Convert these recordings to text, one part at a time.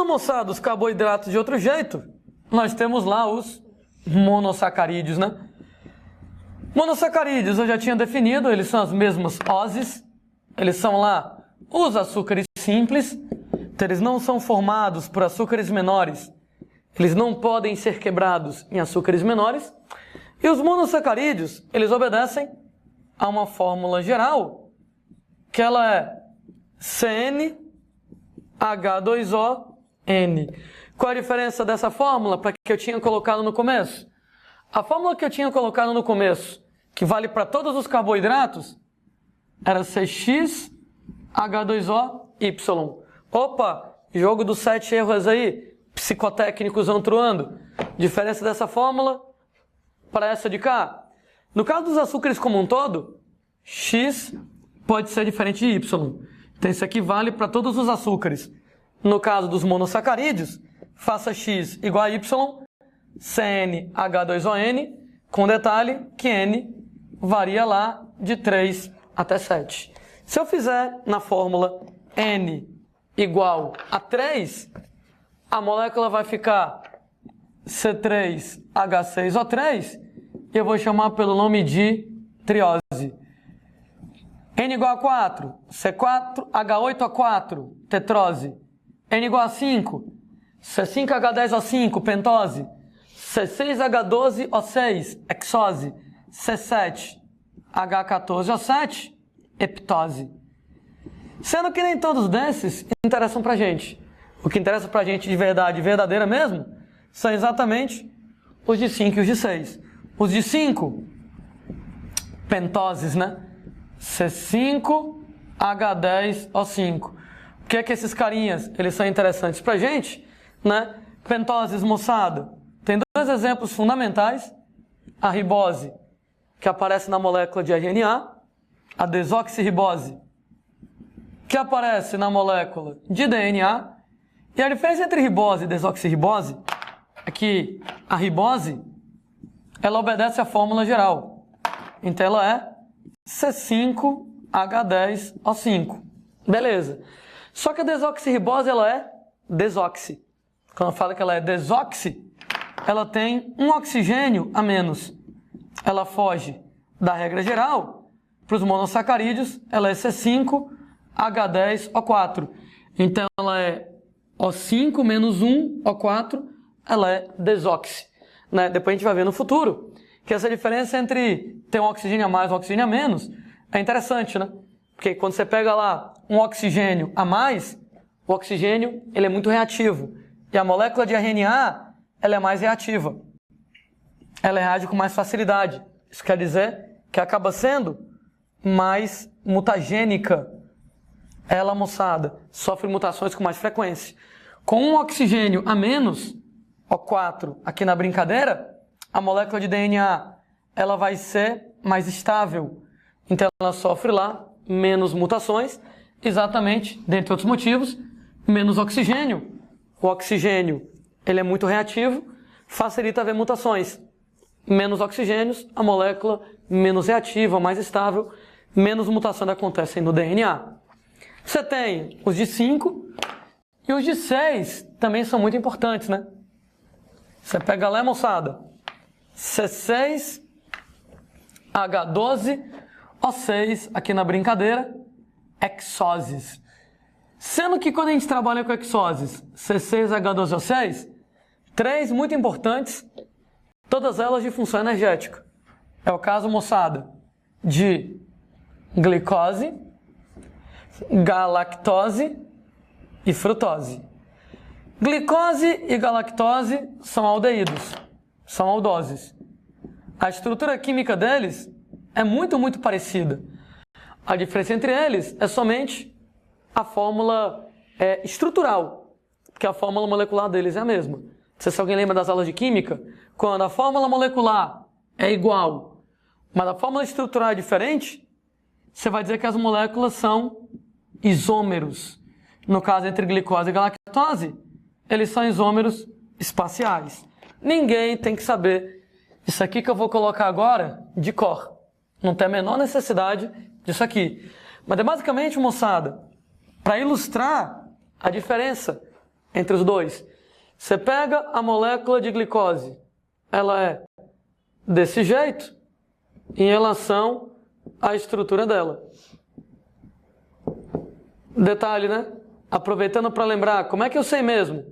Chamando, moçada, os carboidratos de outro jeito, nós temos lá os monossacarídeos, né? Monossacarídeos eu já tinha definido, eles são as mesmas oses, eles são lá os açúcares simples, então eles não são formados por açúcares menores, eles não podem ser quebrados em açúcares menores. E os monossacarídeos, eles obedecem a uma fórmula geral, que ela é CnH2ON. Qual a diferença dessa fórmula para que eu tinha colocado no começo? A fórmula que eu tinha colocado no começo, que vale para todos os carboidratos, era CxH2OY. Opa, jogo dos 7 erros aí, psicotécnicos atuando. Diferença dessa fórmula para essa de cá. No caso dos açúcares como um todo, X pode ser diferente de Y. Então isso aqui vale para todos os açúcares. No caso dos monossacarídeos, faça X igual a Y, CnH2ON, com detalhe que N varia lá de 3 até 7. Se eu fizer na fórmula N igual a 3, a molécula vai ficar C3H6O3 e eu vou chamar pelo nome de triose. N igual a 4, C4H8O4, tetrose. N igual a 5, C5H10O5, pentose. C6H12O6, hexose. C7H14O7, heptose. Sendo que nem todos desses interessam pra gente. O que interessa pra gente de verdade, verdadeira mesmo, são exatamente os de 5 e os de 6. Os de 5, pentoses, né? C5H10O5. O que é que esses carinhas, eles são interessantes pra gente, né? Pentoses, moçada, tem dois exemplos fundamentais. A ribose, que aparece na molécula de RNA, a desoxirribose, que aparece na molécula de DNA. E a diferença entre ribose e desoxirribose é que a ribose, ela obedece à fórmula geral. Então ela é C5H10O5. Beleza. Só que a desoxirribose, ela é desoxi. Quando eu falo que ela é desoxi, ela tem um oxigênio a menos. Ela foge da regra geral. Para os monossacarídeos, ela é C5H10O4. Então ela é O5 menos 1, O4, ela é desoxi. Né? Depois a gente vai ver no futuro que essa diferença entre ter um oxigênio a mais e um oxigênio a menos é interessante, né? Porque quando você pega lá um oxigênio a mais, o oxigênio ele é muito reativo. E a molécula de RNA ela é mais reativa. Ela reage com mais facilidade. Isso quer dizer que acaba sendo mais mutagênica. Ela, moçada, sofre mutações com mais frequência. Com um oxigênio a menos, O4, aqui na brincadeira, a molécula de DNA ela vai ser mais estável. Então ela sofre lá menos mutações, exatamente, dentre outros motivos, menos oxigênio. O oxigênio ele é muito reativo, facilita ver mutações. Menos oxigênios, a molécula menos reativa, mais estável, menos mutações acontecem no DNA. Você tem os de 5 e os de 6 também são muito importantes, né? Você pega lá, moçada, C6H12O6, aqui na brincadeira, hexoses. Sendo que quando a gente trabalha com hexoses, C6H12O6, 3 muito importantes, todas elas de função energética. É o caso, moçada, de glicose, galactose e frutose. Glicose e galactose são aldeídos, são aldoses. A estrutura química deles é muito parecida. A diferença entre eles é somente a fórmula estrutural, porque a fórmula molecular deles é a mesma. Se alguém lembra das aulas de química, quando a fórmula molecular é igual, mas a fórmula estrutural é diferente, você vai dizer que as moléculas são isômeros. No caso, entre glicose e galactose, eles são isômeros espaciais. Ninguém tem que saber isso aqui que eu vou colocar agora de cor. Não tem a menor necessidade disso aqui. Mas é basicamente, moçada, para ilustrar a diferença entre os dois. Você pega a molécula de glicose, ela é desse jeito em relação à estrutura dela. Detalhe, né? Aproveitando para lembrar, como é que eu sei mesmo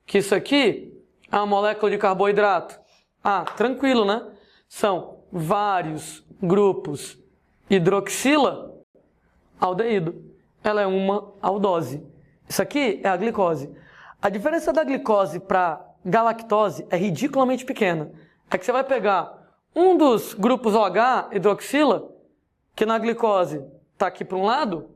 que isso aqui é uma molécula de carboidrato? Ah, tranquilo, né? São vários grupos hidroxila aldeído. Ela é uma aldose. Isso aqui é a glicose. A diferença da glicose para galactose é ridiculamente pequena. É que você vai pegar um dos grupos OH, hidroxila, que na glicose está aqui para um lado,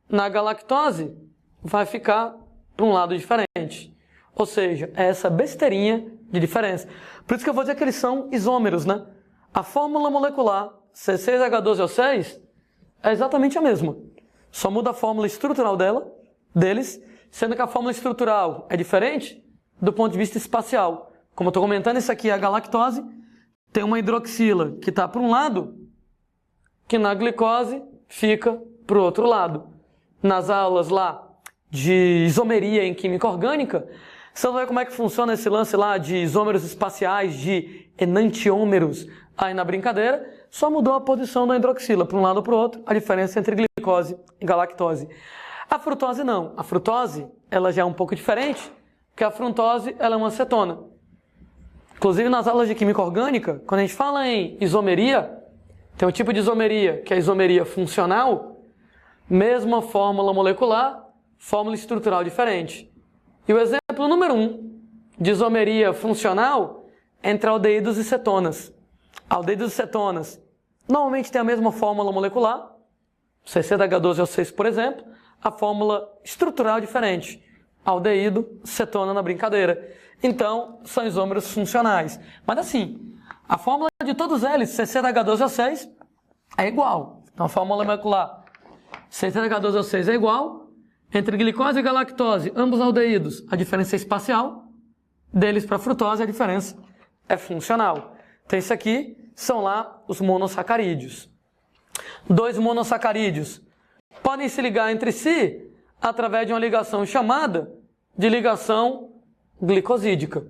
na galactose vai ficar para um lado diferente. Ou seja, é essa besteirinha de diferença. Por isso que eu vou dizer que eles são isômeros, né? A fórmula molecular C6H12O6 é exatamente a mesma. Só muda a fórmula estrutural deles, sendo que a fórmula estrutural é diferente do ponto de vista espacial. Como eu estou comentando, isso aqui é a galactose, tem uma hidroxila que está para um lado, que na glicose fica para o outro lado. Nas aulas lá de isomeria em química orgânica, você vai ver como é que funciona esse lance lá de isômeros espaciais, de enantiômeros. Aí na brincadeira, só mudou a posição da hidroxila para um lado ou para o outro, a diferença entre glicose e galactose. A frutose não. A frutose, ela já é um pouco diferente, porque a frutose, ela é uma acetona. Inclusive nas aulas de química orgânica, quando a gente fala em isomeria, tem um tipo de isomeria que é a isomeria funcional, mesma fórmula molecular, fórmula estrutural diferente. E o exemplo número 1 de isomeria funcional é entre aldeídos e cetonas. Aldeídos e cetonas normalmente têm a mesma fórmula molecular, CCH12O6, por exemplo, a fórmula estrutural diferente. Aldeído, cetona na brincadeira. Então, são isômeros funcionais. Mas assim, a fórmula de todos eles, CCH12O6, é igual. Então, a fórmula molecular CCH12O6 é igual. Entre glicose e galactose, ambos aldeídos, a diferença é espacial. Deles para frutose, a diferença é funcional. Então, isso aqui são lá os monossacarídeos. Dois monossacarídeos podem se ligar entre si através de uma ligação chamada de ligação glicosídica.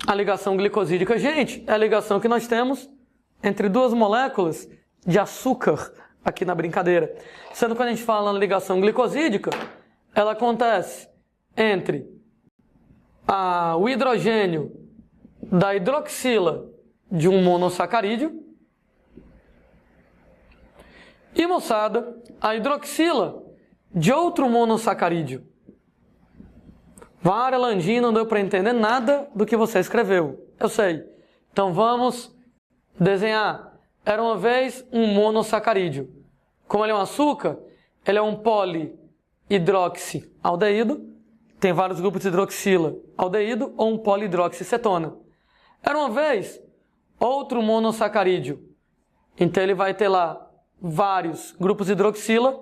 A ligação glicosídica, gente, é a ligação que nós temos entre duas moléculas de açúcar, aqui na brincadeira. Sendo que quando a gente fala na ligação glicosídica, ela acontece entre o hidrogênio da hidroxila de um monossacarídeo e, moçada, a hidroxila de outro monossacarídeo. Vara, Landim, não deu para entender nada do que você escreveu. Eu sei. Então vamos desenhar. Era uma vez um monossacarídeo. Como ele é um açúcar, ele é um polihidroxialdeído. Tem vários grupos de hidroxila aldeído ou um polihidroxicetona. Era uma vez outro monossacarídeo. Então ele vai ter lá vários grupos de hidroxila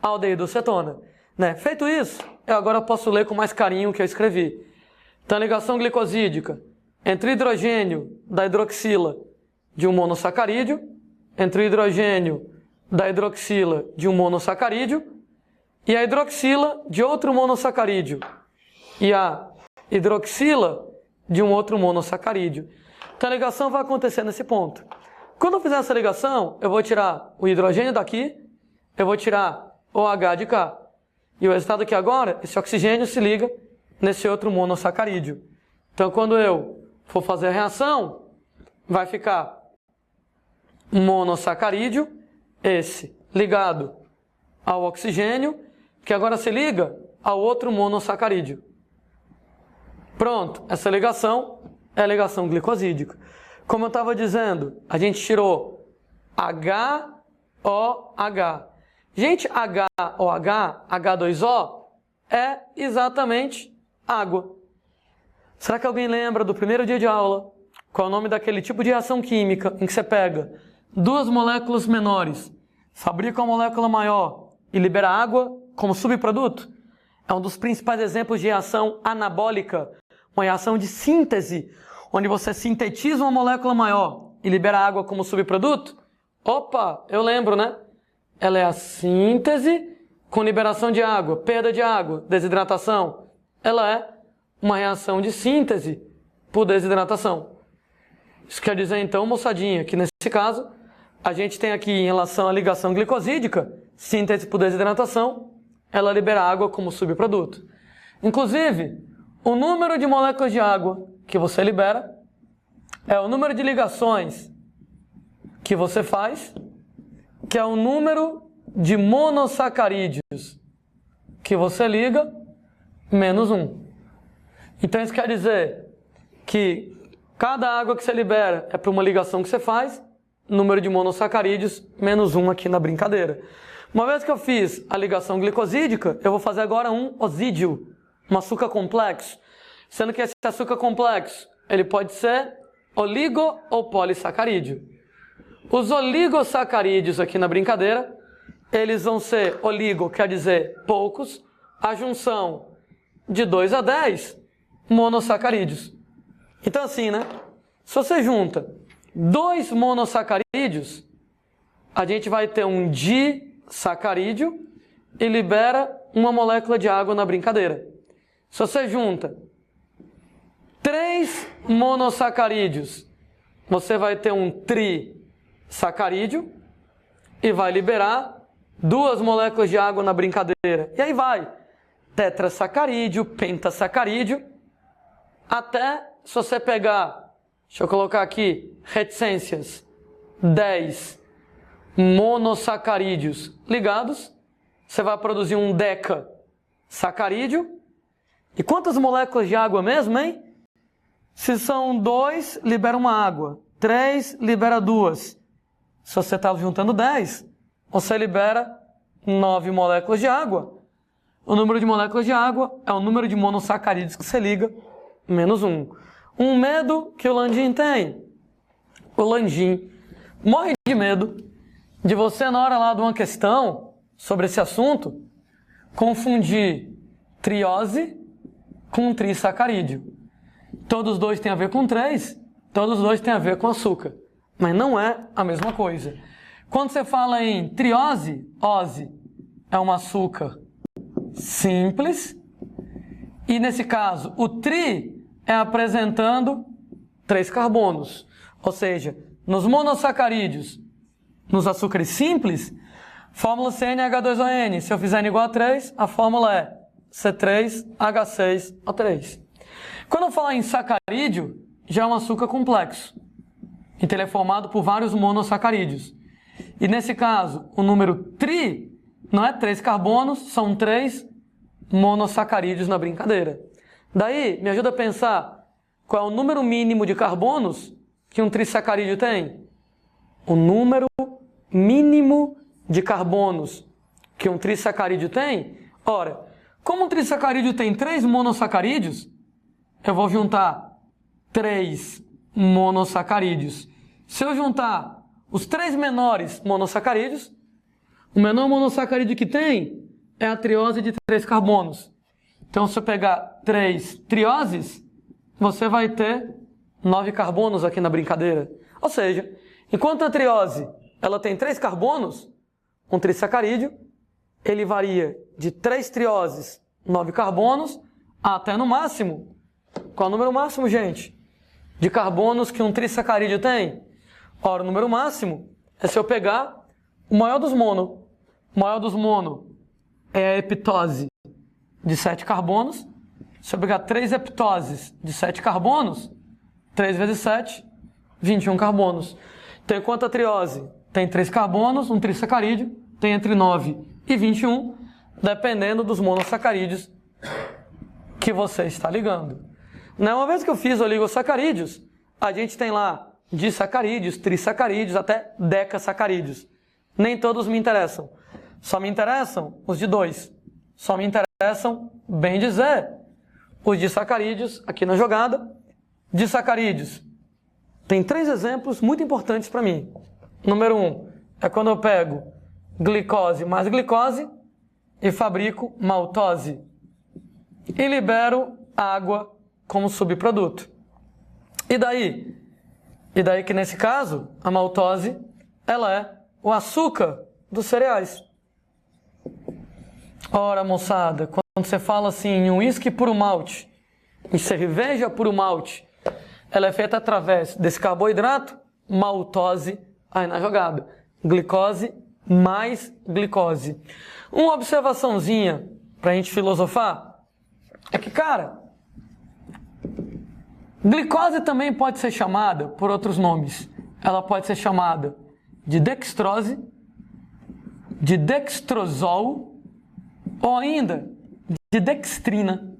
aldeído ou cetona. Né? Feito isso, eu agora posso ler com mais carinho o que eu escrevi. Então, a ligação glicosídica entre o hidrogênio da hidroxila de um monossacarídeo, entre o hidrogênio da hidroxila de um monossacarídeo e a hidroxila de outro monossacarídeo e a hidroxila de um outro monossacarídeo. Então, a ligação vai acontecer nesse ponto. Quando eu fizer essa ligação, eu vou tirar o hidrogênio daqui, eu vou tirar o H de cá. E o resultado aqui agora, esse oxigênio se liga nesse outro monossacarídeo. Então, quando eu for fazer a reação, vai ficar um monossacarídeo, esse ligado ao oxigênio, que agora se liga ao outro monossacarídeo. Pronto, essa ligação é a ligação glicosídica. Como eu estava dizendo, a gente tirou HOH. Gente, HOH, H2O, é exatamente água. Será que alguém lembra do primeiro dia de aula? Qual é o nome daquele tipo de reação química em que você pega duas moléculas menores, fabrica uma molécula maior e libera água como subproduto? É um dos principais exemplos de reação anabólica, uma reação de síntese, onde você sintetiza uma molécula maior e libera água como subproduto? Opa, eu lembro, né? Ela é a síntese com liberação de água, perda de água, desidratação. ela é uma reação de síntese por desidratação. Isso quer dizer, então, moçadinha, que nesse caso, a gente tem aqui em relação à ligação glicosídica, síntese por desidratação, ela libera água como subproduto. Inclusive, o número de moléculas de água que você libera é o número de ligações que você faz, que é o número de monossacarídeos que você liga, menos 1. Então isso quer dizer que cada água que você libera é para uma ligação que você faz, número de monossacarídeos, menos 1 aqui na brincadeira. Uma vez que eu fiz a ligação glicosídica, eu vou fazer agora um osídio, um açúcar complexo. Sendo que esse açúcar complexo, ele pode ser oligo ou polissacarídeo. Os oligosacarídeos aqui na brincadeira, eles vão ser oligo, quer dizer poucos, a junção de 2 a 10 monossacarídeos. Então assim, né? Se você junta 2 monossacarídeos, a gente vai ter um disacarídeo e libera uma molécula de água na brincadeira. Se você junta 3 monossacarídeos, você vai ter um trissacarídeo e vai liberar 2 moléculas de água na brincadeira. E aí vai tetrassacarídeo, pentasacarídeo, até se você pegar, deixa eu colocar aqui, reticências, 10 monossacarídeos ligados, você vai produzir um decasacarídeo. E quantas moléculas de água mesmo, hein? Se são 2, libera uma água. 3, libera 2. Se você está juntando 10, você libera 9 moléculas de água. O número de moléculas de água é o número de monossacarídeos que você liga, menos 1. Um medo que o Landim tem. O Landim morre de medo de você, na hora lá de uma questão sobre esse assunto, confundir triose com trissacarídeo. Todos os dois têm a ver com 3, todos os dois têm a ver com açúcar. Mas não é a mesma coisa. Quando você fala em triose, ose é um açúcar simples. E nesse caso, o tri é apresentando 3 carbonos. Ou seja, nos monossacarídeos, nos açúcares simples, fórmula CnH2ON. Se eu fizer N igual a 3, a fórmula é C3H6O3. Quando eu falar em sacarídeo, já é um açúcar complexo. Então ele é formado por vários monossacarídeos. E nesse caso, o número tri não é 3 carbonos, são 3 monossacarídeos na brincadeira. Daí, me ajuda a pensar qual é o número mínimo de carbonos que um trissacarídeo tem. O número mínimo de carbonos que um trissacarídeo tem? Ora, como um trissacarídeo tem 3 monossacarídeos, eu vou juntar 3 monossacarídeos. Se eu juntar os 3 menores monossacarídeos, o menor monossacarídeo que tem é a triose de 3 carbonos. Então, se eu pegar 3 trioses, você vai ter 9 carbonos aqui na brincadeira. Ou seja, enquanto a triose ela tem 3 carbonos, um trissacarídeo, ele varia de 3 trioses, 9 carbonos, até no máximo. Qual é o número máximo, gente, de carbonos que um trissacarídeo tem? Ora, o número máximo é se eu pegar o maior dos mono. O maior dos mono é a heptose de 7 carbonos. Se eu pegar 3 heptoses de 7 carbonos, 3 vezes 7, 21 carbonos. Então, enquanto a triose tem 3 carbonos, um trissacarídeo tem entre 9 e 21, dependendo dos monossacarídeos que você está ligando. Uma vez que eu fiz oligosacarídeos, a gente tem lá disacarídeos, trissacarídeos, até decasacarídeos. Nem todos me interessam. Só me interessam os de 2. Só me interessam, bem dizer, os disacarídeos aqui na jogada. Disacarídeos. Tem 3 exemplos muito importantes para mim. Número 1 é quando eu pego glicose mais glicose e fabrico maltose. E libero água como subproduto. E daí? E daí que nesse caso, a maltose, ela é o açúcar dos cereais. Ora, moçada, quando você fala assim em uísque puro malte, em cerveja puro malte, ela é feita através desse carboidrato, maltose, aí na jogada. Glicose mais glicose. Uma observaçãozinha pra gente filosofar é que, cara, glicose também pode ser chamada por outros nomes. Ela pode ser chamada de dextrose, de dextrosol ou ainda de dextrina.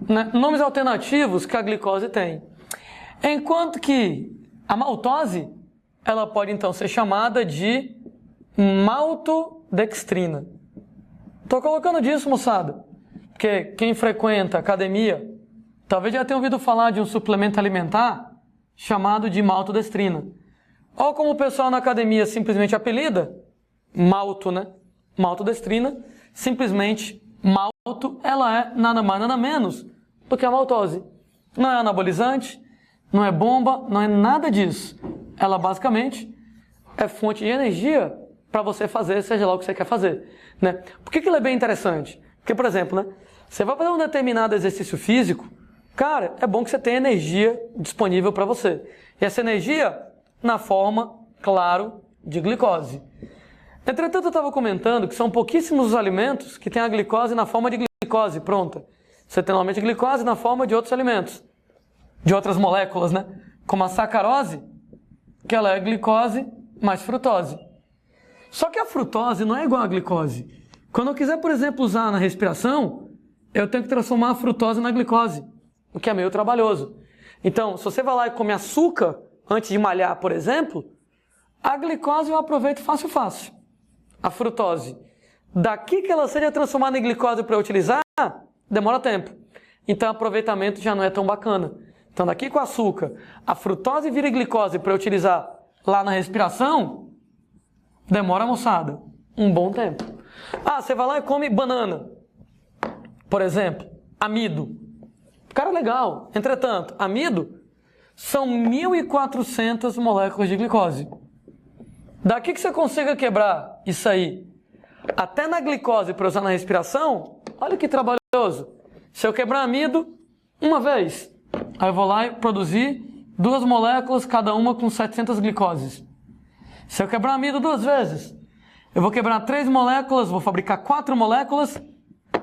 Né? Nomes alternativos que a glicose tem. Enquanto que a maltose, ela pode então ser chamada de maltodextrina. Tô colocando disso, moçada, porque quem frequenta academia talvez já tenha ouvido falar de um suplemento alimentar chamado de maltodextrina. Ou como o pessoal na academia simplesmente apelida, malto, né? Maltodextrina, simplesmente malto, ela é nada mais, nada menos do que a maltose. Não é anabolizante, não é bomba, não é nada disso. Ela basicamente é fonte de energia para você fazer, seja lá o que você quer fazer. Né? Por que ela é bem interessante? Porque, por exemplo, né, você vai fazer um determinado exercício físico, cara, é bom que você tenha energia disponível para você. E essa energia na forma, claro, de glicose. Entretanto, eu estava comentando que são pouquíssimos os alimentos que têm a glicose na forma de glicose pronta. Você tem normalmente glicose na forma de outros alimentos, de outras moléculas, né? Como a sacarose, que ela é glicose mais frutose. Só que a frutose não é igual à glicose. Quando eu quiser, por exemplo, usar na respiração, eu tenho que transformar a frutose na glicose, o que é meio trabalhoso. Então, se você vai lá e come açúcar antes de malhar, por exemplo, a glicose eu aproveito fácil. A frutose. Daqui que ela seja transformada em glicose para utilizar, demora tempo. Então, o aproveitamento já não é tão bacana. Então, daqui com o açúcar, a frutose vira glicose para utilizar lá na respiração, demora, moçada, um bom tempo. Ah, você vai lá e come banana, por exemplo, amido. Cara, legal. Entretanto, amido são 1.400 moléculas de glicose. Daqui que você consiga quebrar isso aí até na glicose para usar na respiração, olha que trabalhoso. Se eu quebrar amido uma vez, aí eu vou lá e produzir 2 moléculas, cada uma com 700 glicoses. Se eu quebrar amido 2 vezes, eu vou quebrar 3 moléculas, vou fabricar 4 moléculas,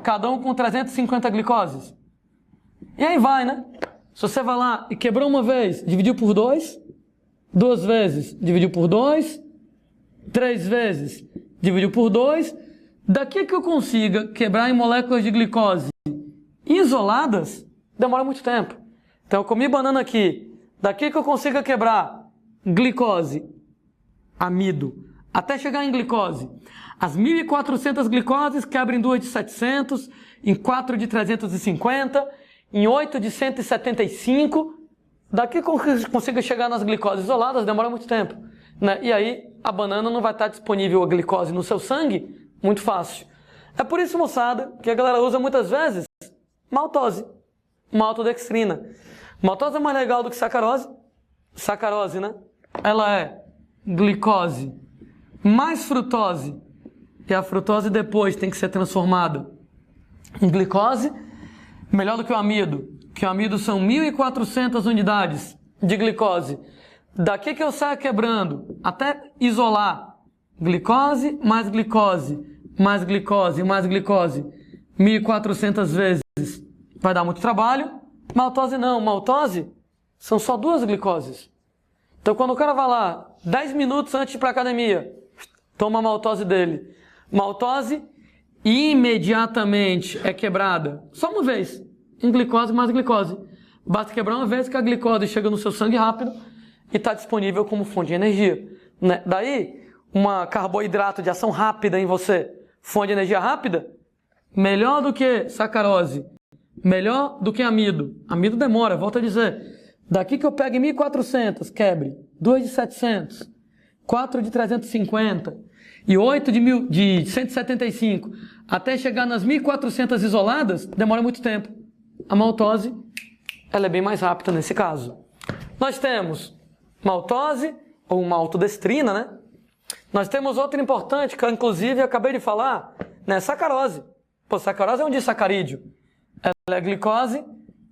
cada um com 350 glicoses. E aí vai, né? Se você vai lá e quebrou uma vez, dividiu por 2, 2 vezes, dividiu por 2, 3 vezes, dividiu por 2, daqui que eu consiga quebrar em moléculas de glicose isoladas, demora muito tempo. Então eu comi banana aqui, daqui que eu consiga quebrar glicose, amido, até chegar em glicose. As 1.400 glicoses quebram em 2 de 700, em 4 de 350, em 8 de 175. Daqui que eu consiga chegar nas glicoses isoladas, demora muito tempo. Né? E aí a banana não vai estar disponível a glicose no seu sangue muito fácil. É por isso, moçada, que a galera usa muitas vezes maltose, maltodextrina. Maltose é mais legal do que sacarose. Sacarose, né? Ela é glicose mais frutose. E a frutose depois tem que ser transformada em glicose. Melhor do que o amido. Que o amido são 1.400 unidades de glicose. Daqui que eu saio quebrando até isolar glicose mais glicose, mais glicose, mais glicose, 1.400 vezes. Vai dar muito trabalho. Maltose não. Maltose são só 2 glicoses. Então quando o cara vai lá, 10 minutos antes de ir para a academia, toma a maltose dele. Maltose imediatamente é quebrada. Só uma vez. Em glicose mais glicose. Basta quebrar uma vez que a glicose chega no seu sangue rápido e está disponível como fonte de energia. Né? Daí, uma carboidrato de ação rápida em você, fonte de energia rápida, melhor do que sacarose, melhor do que amido. Amido demora, volto a dizer. Daqui que eu pego 1.400, quebre 2 de 700, 4 de 350 e 8 de 175, até chegar nas 1.400 isoladas, demora muito tempo. A maltose, ela é bem mais rápida nesse caso. Nós temos maltose, ou maltodestrina, né? Nós temos outra importante, que eu inclusive acabei de falar, né? Sacarose. Pô, sacarose é um disacarídeo. Ela é glicose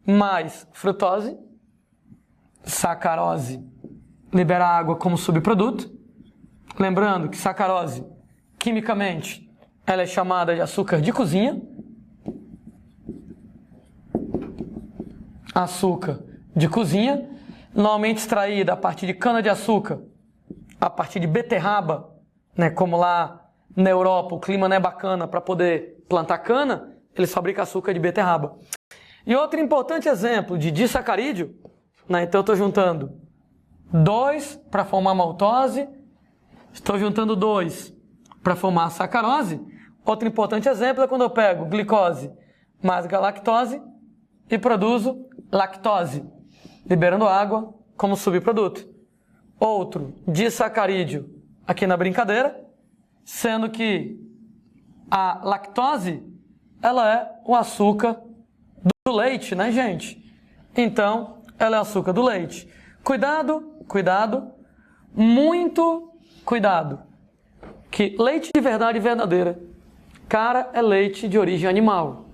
mais frutose. Sacarose libera água como subproduto. Lembrando que sacarose, quimicamente, ela é chamada de açúcar de cozinha. Açúcar de cozinha, normalmente extraída a partir de cana-de-açúcar, a partir de beterraba, né? Como lá na Europa o clima não é bacana para poder plantar cana, eles fabricam açúcar de beterraba. E outro importante exemplo de disacarídeo, né? Então eu estou juntando 2 para formar maltose, estou juntando 2 para formar sacarose. Outro importante exemplo é quando eu pego glicose mais galactose e produzo lactose, liberando água como subproduto. Outro disacarídeo aqui na brincadeira, sendo que a lactose, ela é o açúcar do leite, né, gente? Então, ela é o açúcar do leite. Cuidado, cuidado, muito cuidado, que leite de verdade verdadeira, cara, é leite de origem animal.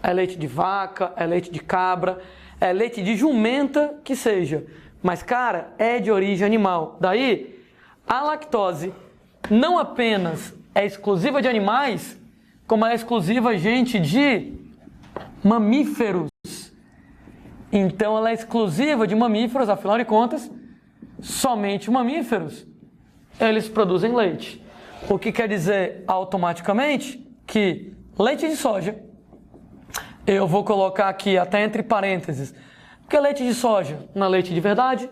É leite de vaca, é leite de cabra, é leite de jumenta que seja. Mas, cara, é de origem animal. Daí, a lactose não apenas é exclusiva de animais, como é exclusiva, gente, de mamíferos. Então, ela é exclusiva de mamíferos, afinal de contas, somente mamíferos, eles produzem leite. O que quer dizer automaticamente que leite de soja, eu vou colocar aqui até entre parênteses, porque leite de soja não é leite de verdade.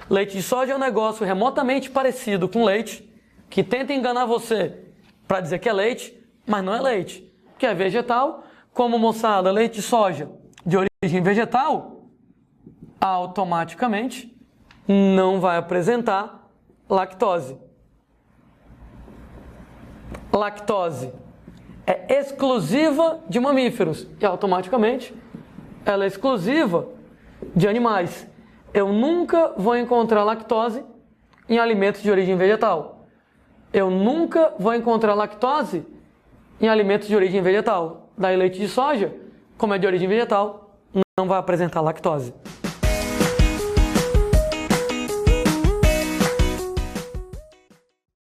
Leite de soja é um negócio remotamente parecido com leite, que tenta enganar você para dizer que é leite, mas não é leite, que é vegetal. Como, moçada, leite de soja de origem vegetal, automaticamente não vai apresentar lactose. Lactose é exclusiva de mamíferos e automaticamente ela é exclusiva de animais. Eu nunca vou encontrar lactose em alimentos de origem vegetal. Eu nunca vou encontrar lactose em alimentos de origem vegetal. Daí leite de soja, como é de origem vegetal, não vai apresentar lactose.